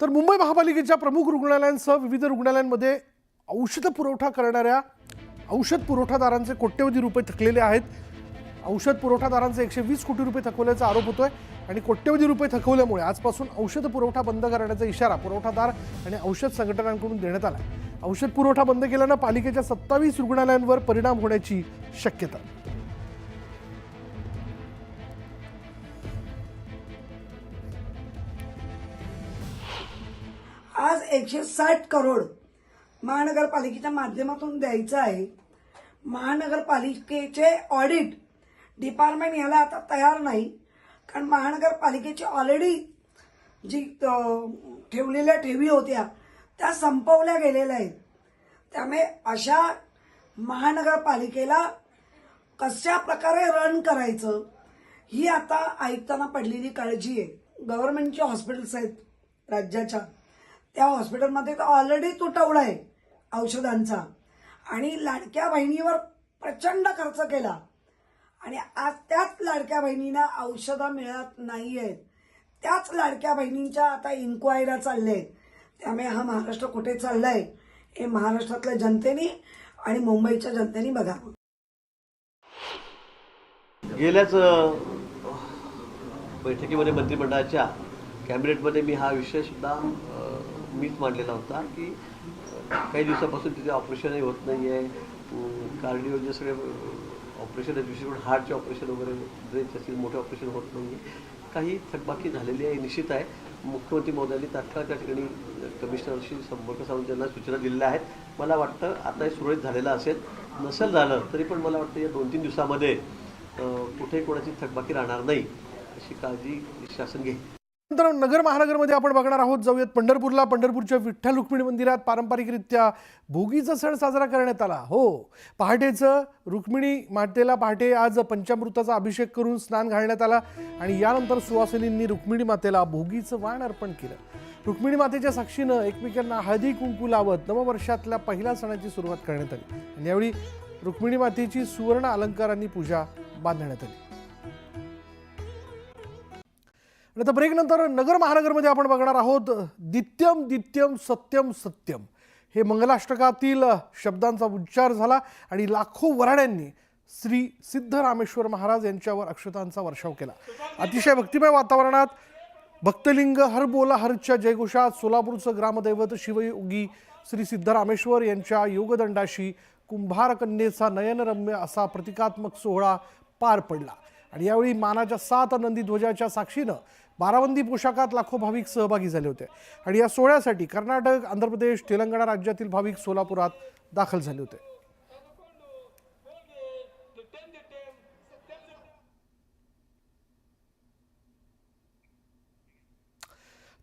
तर मुंबई महापालिकेच्या प्रमुख रुग्णालयांसह विविध रुग्णालयांमध्ये औषध पुरवठा करणाऱ्या औषध पुरवठादारांचे कोट्यवधी रुपये थकलेले आहेत। औषध पुरवठादारांचे 120 कोटी रुपये थकवल्याचा आरोप होतोय आणि कोट्यवधी रुपये थकवल्यामुळे आजपासून औषध पुरवठा बंद करण्याचा इशारा पुरवठादार आणि औषध संघटनांकडून देण्यात आला। औषध पुरवठा बंद केल्यानं पालिकेच्या 27 रुग्णालयांवर परिणाम होण्याची शक्यता। आज 160 करोड महानगरपालिकेच्या माध्यमातून द्यायचं आहे। महानगरपालिकेचे ऑडिट डिपार्टमेंट याला आता तयार नाही, कारण महानगरपालिकेची ऑलरेडी जी ठेवलेल्या ठेवी होत्या त्या संपवल्या गेलेल्या आहेत। त्यामुळे अशा महानगरपालिकेला कशा प्रकारे रन करायचं ही आता आयुक्तांना पडलेली काळजी आहे। गव्हर्नमेंटचे हॉस्पिटल्स आहेत राज्याच्या, त्या हॉस्पिटलमध्ये तर ऑलरेडी तुटवडा आहे औषधांचा आणि लाडक्या बहिणीवर प्रचंड खर्च केला आणि आज त्याच लाडक्या बहिणींना औषधं मिळत नाही आहेत। त्याच लाडक्या बहिणींच्या आता इन्क्वायऱ्या चालल्या आहेत। त्यामुळे हा महाराष्ट्र कुठे चाललाय हे महाराष्ट्रातल्या जनतेने आणि मुंबईच्या जनतेने बघावं। गेल्याच बैठकीमध्ये मंत्रिमंडळाच्या कॅबिनेटमध्ये मी हा विषय सुद्धा मीच मांडलेला होता की काही दिवसापासून तिथे ऑपरेशनही होत नाही आहे, कार्डिओचे सगळे ऑपरेशन आहेत, विशेष करून हार्टचे ऑपरेशन वगैरे ब्रेनचे असतील मोठे ऑपरेशन होत नाही आहे, काही थकबाकी झालेली आहे। निश्चित आहे मुख्यमंत्री महोदयांनी तात्काळ त्या ठिकाणी कमिशनरशी संपर्क साधून त्यांना सूचना दिलेल्या आहेत। मला वाटतं आता हे सुरळीत झालेलं असेल, नसेल झालं तरी पण मला वाटतं या 2-3 दिवसामध्ये कुठेही कोणाची थकबाकी राहणार नाही अशी काळजी शासन घेईल। नंतर नगर महानगरमध्ये आपण बघणार आहोत, जाऊयात पंढरपूरला। पंढरपूरच्या विठ्ठल रुक्मिणी मंदिरात पारंपरिकरित्या भोगीचा सण साजरा करण्यात आला। पहाटेचं रुक्मिणी मातेला पहाटे आज पंचामृताचा अभिषेक करून स्नान घालण्यात आला आणि यानंतर सुवासिनींनी रुक्मिणी मातेला भोगीचं वाण अर्पण केलं। रुक्मिणी मातेच्या साक्षीनं एकमेकांना हळदी कुंकू लावत नववर्षातल्या पहिल्या सणाची सुरुवात करण्यात आली आणि यावेळी रुक्मिणी मातेची सुवर्ण अलंकारांनी पूजा बांधण्यात आली। आता ब्रेक नंतर नगर महानगरमध्ये आपण बघणार आहोत, दित्यम दित्यम सत्यम सत्यम हे मंगलाष्टकातील शब्दांचा उच्चार झाला आणि लाखो वऱ्हाड्यांनी श्री सिद्धरामेश्वर महाराज यांच्यावर अक्षतांचा वर्षाव केला। अतिशय भक्तिमय वातावरणात भक्तलिंग हर बोला हरच्या जयघोषात सोलापूरचं ग्रामदैवत शिवयोगी श्री सिद्धरामेश्वर यांच्या योगदंडाशी कुंभार कन्येचा नयनरम्य असा प्रतिकात्मक सोहळा पार पडला आणि यावेळी मानाच्या 7 नंदी ध्वजाच्या साक्षीनं बाराबंदी पोशाखात लाखो भाविक सहभागी झाले होते आणि या सोहळ्यासाठी कर्नाटक, आंध्र प्रदेश, तेलंगणा राज्यातील भाविक सोलापुरात दाखल झाले होते।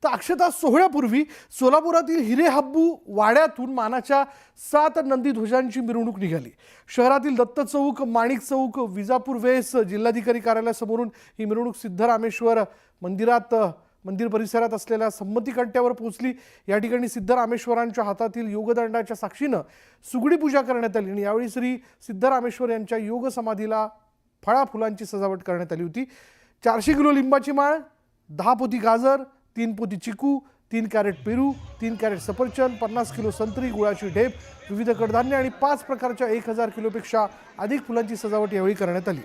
तर अक्षता सोहळ्यापूर्वी सोलापुरातील हिरेहब्बू वाड्यातून मानाच्या 7 नंदी ध्वजांची मिरवणूक निघाली। शहरातील दत्त चौक, माणिक चौक, विजापूर वेस, जिल्हाधिकारी कार्यालयासमोरून ही मिरवणूक सिद्धरामेश्वर मंदिर परिसरात असलेल्या संमती कट्ट्यावर पोहोचली। या ठिकाणी सिद्धरामेश्वरांच्या हातातील योगदंडाच्या साक्षीनं सुगडी पूजा करण्यात आली आणि यावेळी श्री सिद्धरामेश्वर यांच्या योग समाधीला फळा फुलांची सजावट करण्यात आली होती। 400 किलो लिंबाची माळ, 10 पोती गाजर, 3 पोती चिकू, 3 कॅरेट पेरू, 3 कॅरेट सफरचंद, 50 किलो संत्री, गुळाची ढेप, विविध कडधान्य आणि 5 प्रकारच्या 1000 किलोपेक्षा अधिक फुलांची सजावट यावेळी करण्यात आली।